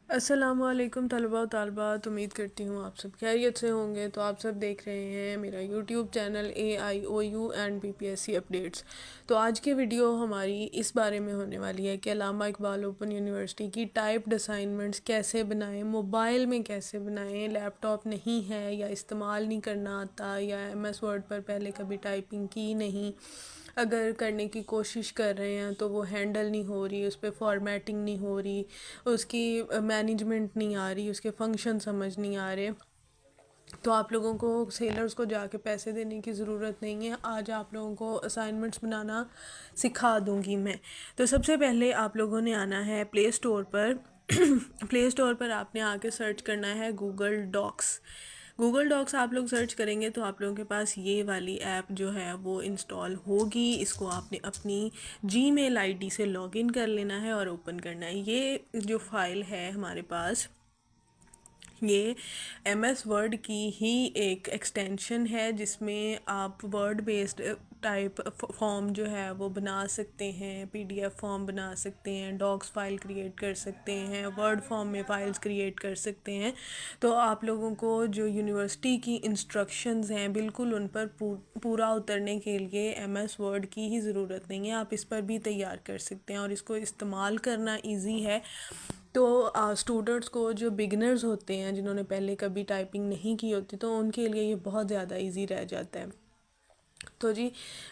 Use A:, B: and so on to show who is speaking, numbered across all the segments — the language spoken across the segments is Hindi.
A: अस्सलामुअलैकुम तलबा व तालबात। उम्मीद करती हूँ आप सब खैरियत से होंगे। तो आप सब देख रहे हैं मेरा YouTube channel AIOU and BPSC updates. तो आज की वीडियो हमारी इस बारे में होने वाली है कि अल्लामा इकबाल ओपन यूनिवर्सिटी की टाइप्ड असाइनमेंट्स कैसे बनाएं, मोबाइल में कैसे बनाएं, लैपटॉप नहीं है या इस्तेमाल नहीं करना आता या MS वर्ड पर पहले कभी टाइपिंग की नहीं, अगर करने की कोशिश कर रहे हैं तो वो हैंडल नहीं हो रही, उस पर फॉर्मेटिंग नहीं हो रही, उसकी मैनेजमेंट नहीं आ रही, उसके फंक्शन समझ नहीं आ रहे। तो आप लोगों को सेलर्स को जाके पैसे देने की ज़रूरत नहीं है। आज आप लोगों को असाइनमेंट्स बनाना सिखा दूंगी मैं। तो सबसे पहले आप लोगों ने आना है प्ले स्टोर पर। प्ले स्टोर पर आपने आके सर्च करना है गूगल डॉक्स। गूगल डॉक्स आप लोग सर्च करेंगे तो आप लोगों के पास ये वाली ऐप जो है वो इंस्टॉल होगी। इसको आपने अपनी जीमेल आईडी से लॉगिन कर लेना है और ओपन करना है। ये जो फाइल है हमारे पास, ये MS वर्ड की ही एक एक्सटेंशन है जिसमें आप वर्ड बेस्ड टाइप फॉर्म जो है वो बना सकते हैं, PDF फॉर्म बना सकते हैं, डॉक्स फाइल क्रिएट कर सकते हैं, वर्ड फॉर्म में फ़ाइल्स क्रिएट कर सकते हैं। तो आप लोगों को जो यूनिवर्सिटी की इंस्ट्रक्शंस हैं बिल्कुल उन पर पूरा उतरने के लिए MS वर्ड की ही ज़रूरत नहीं है, आप इस पर भी तैयार कर सकते हैं और इसको इस्तेमाल करना ईजी है। तो स्टूडेंट्स को जो बिगनर्स होते हैं, जिन्होंने पहले कभी टाइपिंग नहीं की होती, तो उनके लिए ये बहुत ज़्यादा इजी रह जाता है। तो जी,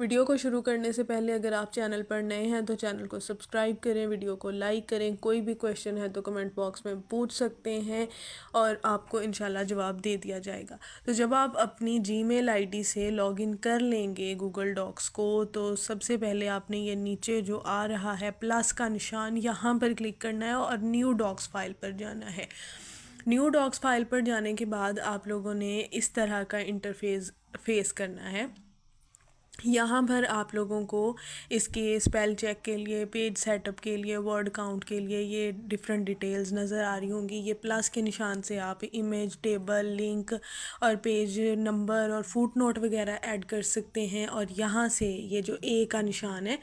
A: वीडियो को शुरू करने से पहले अगर आप चैनल पर नए हैं तो चैनल को सब्सक्राइब करें, वीडियो को लाइक करें। कोई भी क्वेश्चन है तो कमेंट बॉक्स में पूछ सकते हैं और आपको इंशाल्लाह जवाब दे दिया जाएगा। तो जब आप अपनी जीमेल आईडी से लॉगिन कर लेंगे गूगल डॉक्स को, तो सबसे पहले आपने ये नीचे जो आ रहा है प्लस का निशान, यहाँ पर क्लिक करना है और न्यू डॉक्स फाइल पर जाना है। न्यू डॉक्स फाइल पर जाने के बाद आप लोगों ने इस तरह का इंटरफेस फेस करना है। यहाँ पर आप लोगों को इसके स्पेल चेक के लिए, पेज सेटअप के लिए, वर्ड काउंट के लिए ये डिफरेंट डिटेल्स नज़र आ रही होंगी। ये प्लस के निशान से आप इमेज, टेबल, लिंक और पेज नंबर और फुट नोट वगैरह ऐड कर सकते हैं। और यहाँ से ये जो ए का निशान है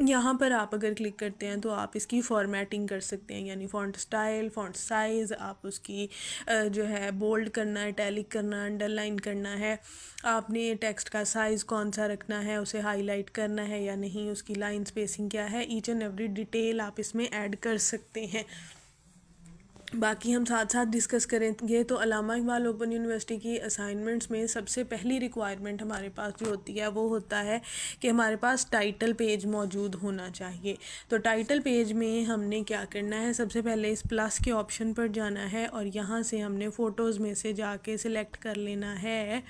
A: यहाँ पर आप अगर क्लिक करते हैं तो आप इसकी फॉर्मेटिंग कर सकते हैं, यानी फ़ॉन्ट स्टाइल, फ़ॉन्ट साइज़, आप उसकी जो है बोल्ड करना है, टैलिक करना, अंडरलाइन करना है, आपने टेक्स्ट का साइज़ कौन सा रखना है, उसे हाईलाइट करना है या नहीं, उसकी लाइन स्पेसिंग क्या है, ईच एंड एवरी डिटेल आप इसमें ऐड कर सकते हैं। बाकी हम साथ साथ डिस्कस करेंगे। तो अल्लामा इकबाल ओपन यूनिवर्सिटी की असाइनमेंट्स में सबसे पहली रिक्वायरमेंट हमारे पास जो होती है वो होता है कि हमारे पास टाइटल पेज मौजूद होना चाहिए। तो टाइटल पेज में हमने क्या करना है, सबसे पहले इस प्लस के ऑप्शन पर जाना है और यहाँ से हमने फ़ोटोज़ में से जाके सिलेक्ट कर लेना है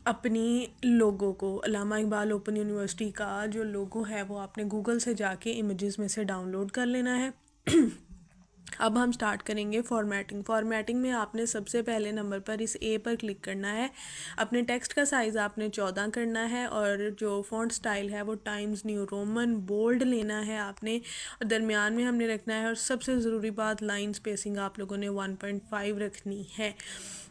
A: अपनी लोगो को। अल्लामा इकबाल ओपन यूनिवर्सिटी का जो लोगो है वो आपने गूगल से जाके इमेजेस में से डाउनलोड कर लेना है। अब हम स्टार्ट करेंगे फॉर्मेटिंग में आपने सबसे पहले नंबर पर इस ए पर क्लिक करना है। अपने टेक्स्ट का साइज़ आपने 14 करना है और जो फ़ॉन्ट स्टाइल है वो टाइम्स न्यू रोमन बोल्ड लेना है आपने, और दरमियान में हमने रखना है। और सबसे ज़रूरी बात, लाइन स्पेसिंग आप लोगों ने 1.5 रखनी है।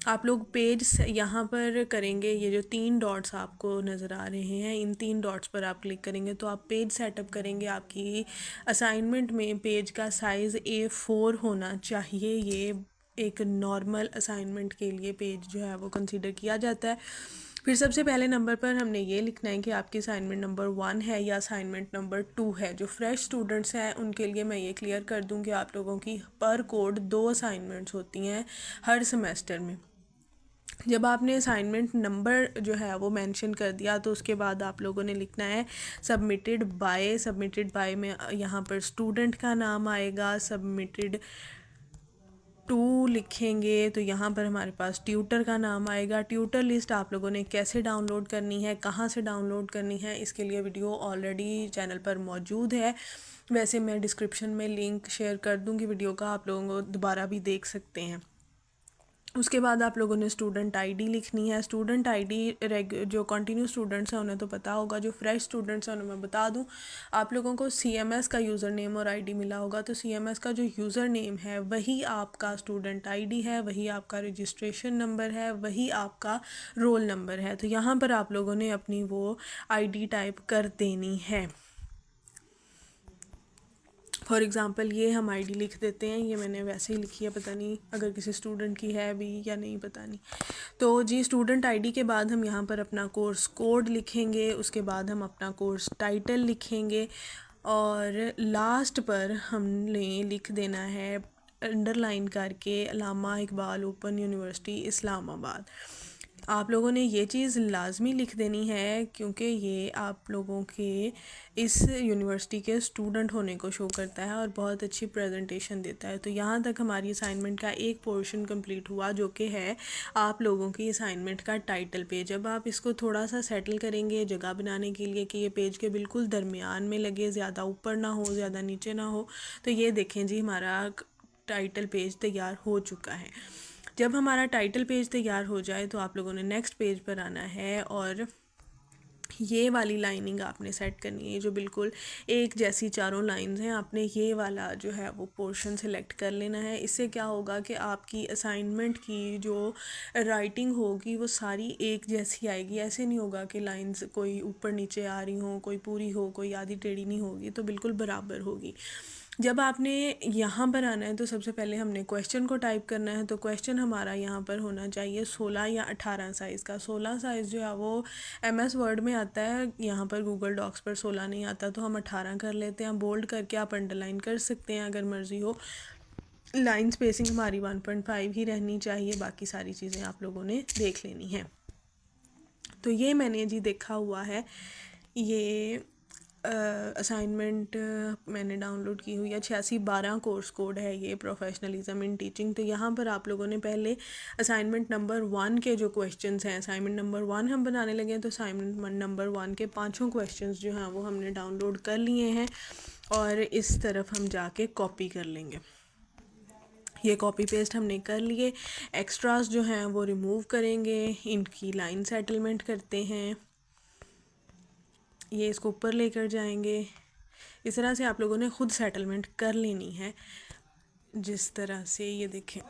A: आप लोग पेज यहाँ पर करेंगे, ये जो 3 डॉट्स आपको नज़र आ रहे हैं, इन 3 डॉट्स पर आप क्लिक करेंगे तो आप पेज सेटअप करेंगे। आपकी असाइनमेंट में पेज का साइज़ A4 होना चाहिए। ये एक नॉर्मल असाइनमेंट के लिए पेज जो है वो कंसीडर किया जाता है। फिर सबसे पहले नंबर पर हमने ये लिखना है कि आपकी असाइनमेंट नंबर 1 है या असाइनमेंट नंबर 2 है। जो फ्रेश स्टूडेंट्स हैं उनके लिए मैं ये क्लियर कर दूं कि आप लोगों की पर कोड 2 असाइनमेंट्स होती हैं हर सेमेस्टर में। जब आपने असाइनमेंट नंबर जो है वो मेंशन कर दिया तो उसके बाद आप लोगों ने लिखना है सबमिटेड बाय। सबमिटेड बाय में यहाँ पर स्टूडेंट का नाम आएगा, सबमिटेड टू लिखेंगे तो यहाँ पर हमारे पास ट्यूटर का नाम आएगा। ट्यूटर लिस्ट आप लोगों ने कैसे डाउनलोड करनी है, कहाँ से डाउनलोड करनी है, इसके लिए वीडियो ऑलरेडी चैनल पर मौजूद है। वैसे मैं डिस्क्रिप्शन में लिंक शेयर कर दूँगी वीडियो का, आप लोगों को दोबारा भी देख सकते हैं। उसके बाद आप लोगों ने स्टूडेंट आईडी लिखनी है। स्टूडेंट आईडी जो कंटिन्यू स्टूडेंट्स हैं उन्हें तो पता होगा, जो फ्रेश स्टूडेंट्स हैं उन्हें मैं बता दूं, आप लोगों को CMS का यूज़र नेम और आईडी मिला होगा। तो CMS का जो यूज़र नेम है वही आपका स्टूडेंट आईडी है, वही आपका रजिस्ट्रेशन नंबर है, वही आपका रोल नंबर है। तो यहाँ पर आप लोगों ने अपनी वो आईडी टाइप कर देनी है। फॉर एग्ज़ाम्पल ये हम आईडी लिख देते हैं, ये मैंने वैसे ही लिखी है, पता नहीं अगर किसी स्टूडेंट की है भी या नहीं, पता नहीं। तो जी स्टूडेंट आईडी के बाद हम यहाँ पर अपना कोर्स कोड लिखेंगे, उसके बाद हम अपना कोर्स टाइटल लिखेंगे और लास्ट पर हमने लिख देना है अंडरलाइन करके अल्लामा इकबाल ओपन यूनिवर्सिटी इस्लामाबाद। आप लोगों ने ये चीज़ लाजमी लिख देनी है क्योंकि ये आप लोगों के इस यूनिवर्सिटी के स्टूडेंट होने को शो करता है और बहुत अच्छी प्रेजेंटेशन देता है। तो यहाँ तक हमारी असाइनमेंट का एक पोर्शन कंप्लीट हुआ जो कि है आप लोगों की असाइनमेंट का टाइटल पेज। अब आप इसको थोड़ा सा सेटल करेंगे जगह बनाने के लिए कि ये पेज के बिल्कुल दरमियान में लगे, ज़्यादा ऊपर ना हो ज़्यादा नीचे ना हो। तो ये देखें जी हमारा टाइटल पेज तैयार हो चुका है। जब हमारा टाइटल पेज तैयार हो जाए तो आप लोगों ने नेक्स्ट पेज पर आना है और ये वाली लाइनिंग आपने सेट करनी है जो बिल्कुल एक जैसी चारों लाइंस हैं। आपने ये वाला जो है वो पोर्शन सेलेक्ट कर लेना है। इससे क्या होगा कि आपकी असाइनमेंट की जो राइटिंग होगी वो सारी एक जैसी आएगी। ऐसे नहीं होगा कि लाइंस कोई ऊपर नीचे आ रही हों, कोई पूरी हो, कोई आधी टेढ़ी नहीं होगी, तो बिल्कुल बराबर होगी। जब आपने यहाँ पर आना है तो सबसे पहले हमने क्वेश्चन को टाइप करना है। तो क्वेश्चन हमारा यहाँ पर होना चाहिए 16 या 18 साइज़ का। 16 साइज़ जो है वो MS वर्ड में आता है, यहाँ पर गूगल डॉक्स पर 16 नहीं आता, तो हम 18 कर लेते हैं। बोल्ड करके आप अंडरलाइन कर सकते हैं अगर मर्ज़ी हो। लाइन स्पेसिंग हमारी 1.5 ही रहनी चाहिए, बाकी सारी चीज़ें आप लोगों ने देख लेनी है। तो ये मैंने जी देखा हुआ है, ये असाइनमेंट मैंने डाउनलोड की हुई है। 8612 कोर्स कोड है ये, प्रोफेशनलिज्म इन टीचिंग। तो यहाँ पर आप लोगों ने पहले असाइनमेंट नंबर 1 के जो क्वेश्चंस हैं, असाइनमेंट नंबर 1 हम बनाने लगे हैं, तो असाइनमेंट नंबर 1 के 5 क्वेश्चंस जो हैं वो हमने डाउनलोड कर लिए हैं और इस तरफ हम जाके कॉपी कर लेंगे। ये कॉपी पेस्ट हमने कर लिए। एक्स्ट्रास जो हैं वो रिमूव करेंगे, इनकी लाइन सेटलमेंट करते हैं, ये इसको ऊपर लेकर जाएंगे। इस तरह से आप लोगों ने ख़ुद सेटलमेंट कर लेनी है, जिस तरह से ये देखें।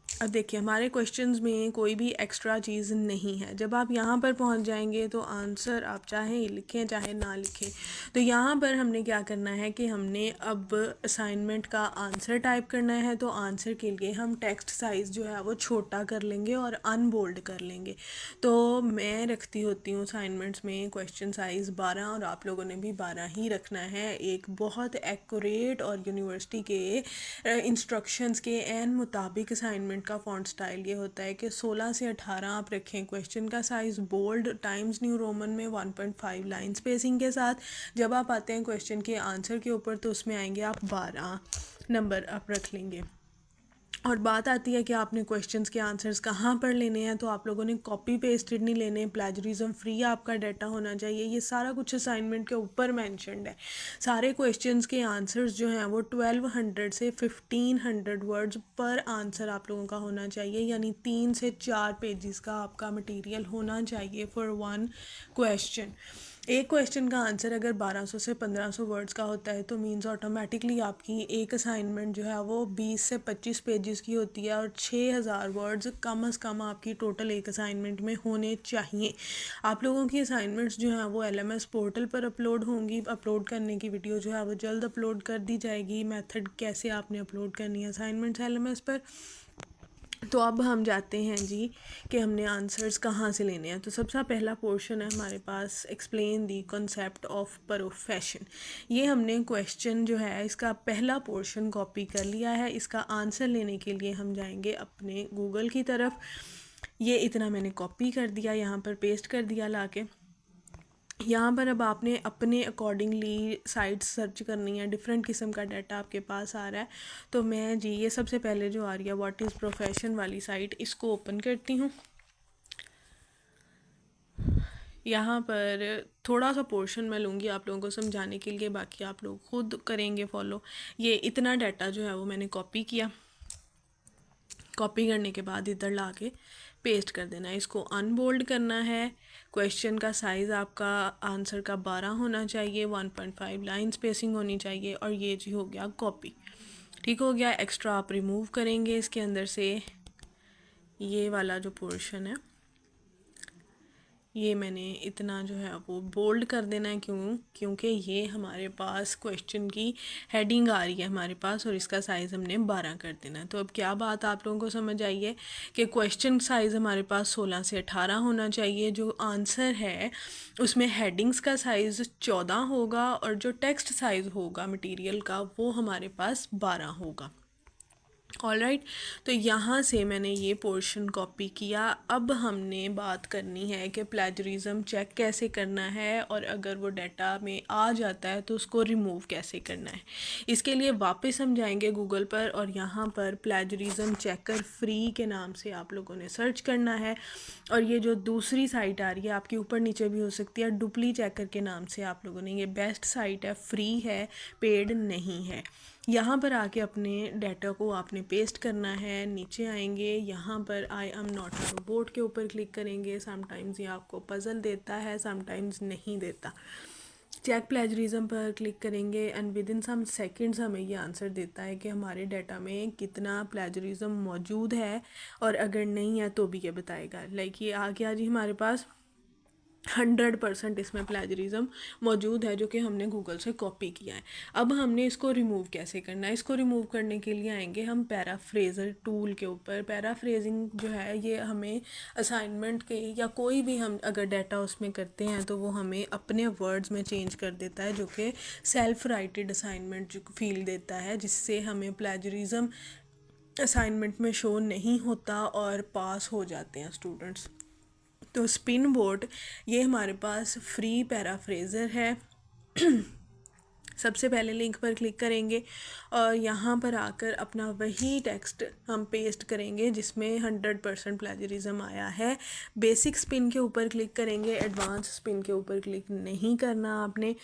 A: अब देखिए हमारे क्वेश्चंस में कोई भी एक्स्ट्रा चीज़ नहीं है। जब आप यहाँ पर पहुँच जाएंगे तो आंसर आप चाहे लिखें चाहे ना लिखें। तो यहाँ पर हमने क्या करना है कि हमने अब असाइनमेंट का आंसर टाइप करना है। तो आंसर के लिए हम टेक्स्ट साइज़ जो है वो छोटा कर लेंगे और अनबोल्ड कर लेंगे। तो मैं रखती होती हूँ असाइनमेंट्स में क्वेश्चन साइज़ 12 और आप लोगों ने भी 12 ही रखना है। एक बहुत एक्यूरेट और यूनिवर्सिटी के इंस्ट्रक्शंस के एन मुताबिक असाइनमेंट का फ़ॉन्ट स्टाइल ये होता है कि 16 से 18 आप रखें। क्वेश्चन का size bold Times New Roman में 1.5 लाइन स्पेसिंग के साथ। जब आप आते हैं क्वेश्चन के आंसर के ऊपर तो उसमें आएंगे आप 12 नंबर आप रख लेंगे। और बात आती है कि आपने क्वेश्चंस के आंसर्स कहाँ पर लेने हैं, तो आप लोगों ने कॉपी पेस्टेड नहीं लेने, प्लेजरिज्म फ्री आपका डाटा होना चाहिए। ये सारा कुछ असाइनमेंट के ऊपर मेंशन्ड है। सारे क्वेश्चंस के आंसर्स जो हैं वो 1200 से 1500 वर्ड्स पर आंसर आप लोगों का होना चाहिए, यानी 3 से 4 पेजेस का आपका मटेरियल होना चाहिए फॉर 1 क्वेश्चन। एक क्वेश्चन का आंसर अगर 1200 से 1500 वर्ड्स का होता है तो मींस ऑटोमेटिकली आपकी एक असाइनमेंट जो है वो 20 से 25 पेजेस की होती है और 6000 वर्ड्स कम से कम आपकी टोटल एक असाइनमेंट में होने चाहिए। आप लोगों की असाइनमेंट्स जो हैं वो LMS पोर्टल पर अपलोड होंगी। अपलोड करने की वीडियो जो है वो जल्द अपलोड कर दी जाएगी। मेथड कैसे आपने अपलोड करनी है असाइनमेंट्स LMS पर। तो अब हम जाते हैं जी कि हमने आंसर्स कहाँ से लेने हैं। तो सबसे पहला पोर्शन है हमारे पास explain the concept of profession. ये हमने क्वेश्चन जो है इसका पहला पोर्शन कॉपी कर लिया है। इसका आंसर लेने के लिए हम जाएंगे अपने गूगल की तरफ। ये इतना मैंने कॉपी कर दिया, यहाँ पर पेस्ट कर दिया लाके। यहाँ पर अब आपने अपने अकॉर्डिंगली साइट्स सर्च करनी है। डिफरेंट किस्म का डाटा आपके पास आ रहा है। तो मैं जी ये सबसे पहले जो आ रही है व्हाट इज़ प्रोफेशन वाली साइट, इसको ओपन करती हूँ। यहाँ पर थोड़ा सा पोर्शन मैं लूँगी आप लोगों को समझाने के लिए, बाकी आप लोग खुद करेंगे फॉलो। ये इतना डाटा जो है वो मैंने कॉपी किया। कॉपी करने के बाद इधर ला के पेस्ट कर देना है। इसको अनबोल्ड करना है। क्वेश्चन का साइज़ आपका आंसर का 12 होना चाहिए, 1.5 लाइन स्पेसिंग होनी चाहिए और ये जी हो गया कॉपी। ठीक हो गया। एक्स्ट्रा आप रिमूव करेंगे इसके अंदर से। ये वाला जो पोर्शन है ये मैंने इतना जो है वो बोल्ड कर देना है, क्योंकि ये हमारे पास क्वेश्चन की हेडिंग आ रही है हमारे पास, और इसका साइज़ हमने 12 कर देना है। तो अब क्या बात आप लोगों को समझ आई है कि क्वेश्चन साइज़ हमारे पास 16 से 18 होना चाहिए, जो आंसर है उसमें हेडिंग्स का साइज़ 14 होगा, और जो टेक्स्ट साइज़ होगा मटेरियल का वो हमारे पास 12 होगा। ऑल राइट, तो यहाँ से मैंने ये पोर्शन कॉपी किया। अब हमने बात करनी है कि प्लेजरिज्म चेक कैसे करना है, और अगर वो डाटा में आ जाता है तो उसको रिमूव कैसे करना है। इसके लिए वापस हम जाएंगे गूगल पर, और यहाँ पर प्लेजरिज्म चेकर फ्री के नाम से आप लोगों ने सर्च करना है। और ये जो दूसरी साइट आ रही है आपकी ऊपर नीचे भी हो सकती है, डुप्ली चेकर के नाम से आप लोगों ने, ये बेस्ट साइट है, फ्री है, पेड नहीं है। यहाँ पर आके अपने डाटा को आपने पेस्ट करना है। नीचे आएंगे, यहाँ पर I am not a robot के ऊपर क्लिक करेंगे। समटाइम्स ये आपको पजल देता है, समटाइम्स नहीं देता। चेक प्लेजरिज्म पर क्लिक करेंगे and within some seconds हमें ये आंसर देता है कि हमारे डाटा में कितना प्लेजरिज्म मौजूद है, और अगर नहीं है तो भी ये बताएगा। लाइक ये आ गया जी हमारे पास 100% इसमें प्लेजरिज्म मौजूद है, जो कि हमने गूगल से कॉपी किया है। अब हमने इसको रिमूव कैसे करना है? इसको रिमूव करने के लिए आएंगे हम पैराफ्रेजर टूल के ऊपर। पैराफ्रेजिंग जो है ये हमें असाइनमेंट के या कोई भी हम अगर डाटा उसमें करते हैं तो वो हमें अपने वर्ड्स में चेंज कर देता है, जो कि सेल्फ राइटेड असाइनमेंट जो फील देता है, जिससे हमें प्लेजरिज्म असाइनमेंट में शो नहीं होता और पास हो जाते हैं स्टूडेंट्स। तो स्पिन बोट ये हमारे पास फ्री पैराफ्रेज़र है। सबसे पहले लिंक पर क्लिक करेंगे और यहाँ पर आकर अपना वही टेक्स्ट हम पेस्ट करेंगे जिसमें 100% प्लेजरिज्म आया है। बेसिक स्पिन के ऊपर क्लिक करेंगे, एडवांस स्पिन के ऊपर क्लिक नहीं करना आपने।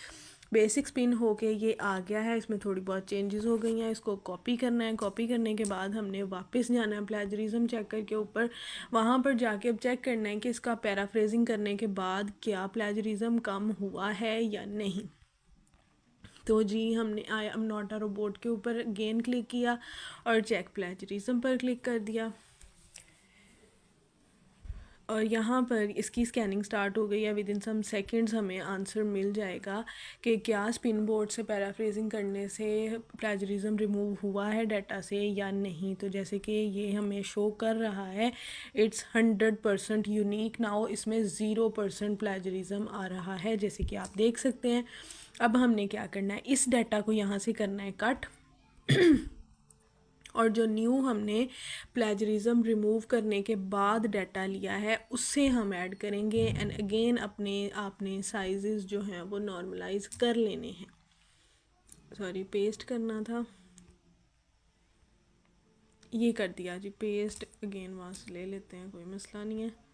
A: बेसिक स्पिन होके ये आ गया है, इसमें थोड़ी बहुत चेंजेस हो गई हैं, इसको कॉपी करना है। कॉपी करने के बाद हमने वापस जाना है प्लेजरिज्म चेकर के ऊपर। वहाँ पर जाके अब चेक करना है कि इसका पैराफ्रेजिंग करने के बाद क्या प्लेजरिज्म कम हुआ है या नहीं। तो जी हमने I am not a robot के ऊपर अगेन क्लिक किया और चेक प्लेजरिज्म पर क्लिक कर दिया, और यहाँ पर इसकी स्कैनिंग स्टार्ट हो गई है। विद इन सम सेकंड्स हमें आंसर मिल जाएगा कि क्या स्पिन बोर्ड से पैराफ्रेजिंग करने से प्लेजरिज्म रिमूव हुआ है डाटा से या नहीं। तो जैसे कि ये हमें शो कर रहा है इट्स 100% यूनिक नाउ, इसमें 0% प्लेजरिज्म आ रहा है, जैसे कि आप देख सकते हैं। अब हमने क्या करना है, इस डाटा को यहाँ से करना है कट और जो न्यू हमने प्लेजरिज्म रिमूव करने के बाद डाटा लिया है उससे हम ऐड करेंगे। एंड अगेन आपने साइजेस जो हैं वो नॉर्मलाइज कर लेने हैं। सॉरी, पेस्ट करना था, ये कर दिया जी पेस्ट। अगेन वहाँ से ले लेते हैं, कोई मसला नहीं है।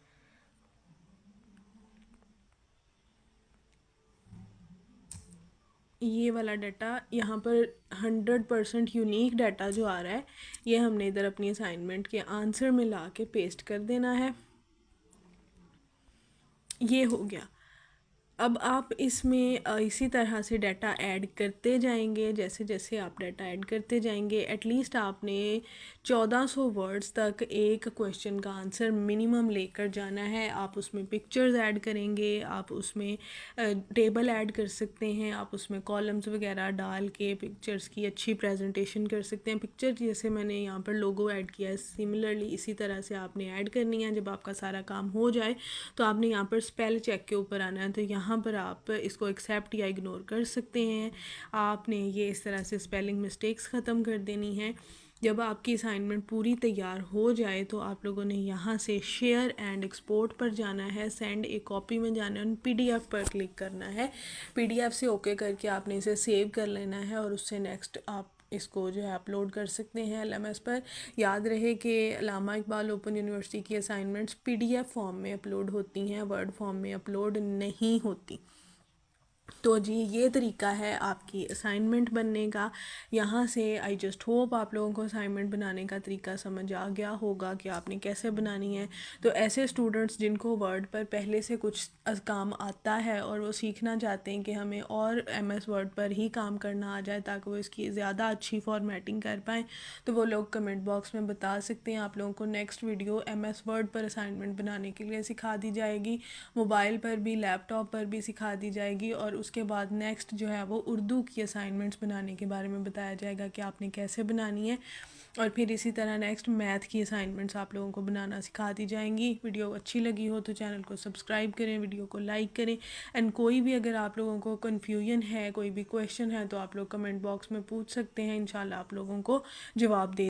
A: ये वाला डाटा यहाँ पर 100% यूनिक डाटा जो आ रहा है ये हमने इधर अपनी असाइनमेंट के आंसर में ला के पेस्ट कर देना है। ये हो गया। अब आप इसमें इसी तरह से डाटा ऐड करते जाएंगे। जैसे जैसे आप डाटा ऐड करते जाएंगे एटलीस्ट आपने 1400 वर्ड्स तक एक क्वेश्चन का आंसर मिनिमम लेकर जाना है। आप उसमें पिक्चर्स ऐड करेंगे, आप उसमें टेबल ऐड कर सकते हैं, आप उसमें कॉलम्स वगैरह डाल के पिक्चर्स की अच्छी प्रेजेंटेशन कर सकते हैं। पिक्चर जैसे मैंने यहाँ पर लोगो ऐड किया है, सिमिलरली इसी तरह से आपने ऐड करनी है। जब आपका सारा काम हो जाए तो आपने यहाँ पर स्पेल चेक के ऊपर आना है, तो यहाँ पर आप इसको एक्सेप्ट या इग्नोर कर सकते हैं। आपने ये इस तरह से स्पेलिंग मिस्टेक्स ख़त्म कर देनी है। जब आपकी असाइनमेंट पूरी तैयार हो जाए तो आप लोगों ने यहाँ से शेयर एंड एक्सपोर्ट पर जाना है, सेंड ए कॉपी में जाना है, PDF पर क्लिक करना है। PDF से ओके करके आपने इसे सेव कर लेना है और उससे नेक्स्ट आप इसको जो है अपलोड कर सकते हैं LMS पर। याद रहे कि अल्लामा इकबाल ओपन यूनिवर्सिटी की असाइनमेंट्स PDF फॉर्म में अपलोड होती हैं, वर्ड फॉर्म में अपलोड नहीं होती। तो जी ये तरीका है आपकी असाइनमेंट बनने का। यहाँ से आई जस्ट होप आप लोगों को असाइनमेंट बनाने का तरीका समझ आ गया होगा कि आपने कैसे बनानी है। तो ऐसे स्टूडेंट्स जिनको वर्ड पर पहले से कुछ काम आता है और वो सीखना चाहते हैं कि हमें और MS वर्ड पर ही काम करना आ जाए ताकि वो इसकी ज़्यादा अच्छी फॉर्मेटिंग कर पाएँ, तो वो लोग कमेंट बॉक्स में बता सकते हैं। आप लोगों को नेक्स्ट वीडियो MS वर्ड पर असाइनमेंट बनाने के लिए सिखा दी जाएगी, मोबाइल पर भी लैपटॉप पर भी सिखा दी जाएगी। और उसके बाद नेक्स्ट जो है वो उर्दू की असाइनमेंट्स बनाने के बारे में बताया जाएगा कि आपने कैसे बनानी है। और फिर इसी तरह नेक्स्ट मैथ की असाइनमेंट्स आप लोगों को बनाना सिखा दी जाएंगी। वीडियो अच्छी लगी हो तो चैनल को सब्सक्राइब करें, वीडियो को लाइक करें। एंड कोई भी अगर आप लोगों को कन्फ्यूजन है, कोई भी क्वेश्चन है, तो आप लोग कमेंट बॉक्स में पूछ सकते हैं। इंशाल्लाह आप लोगों को जवाब दे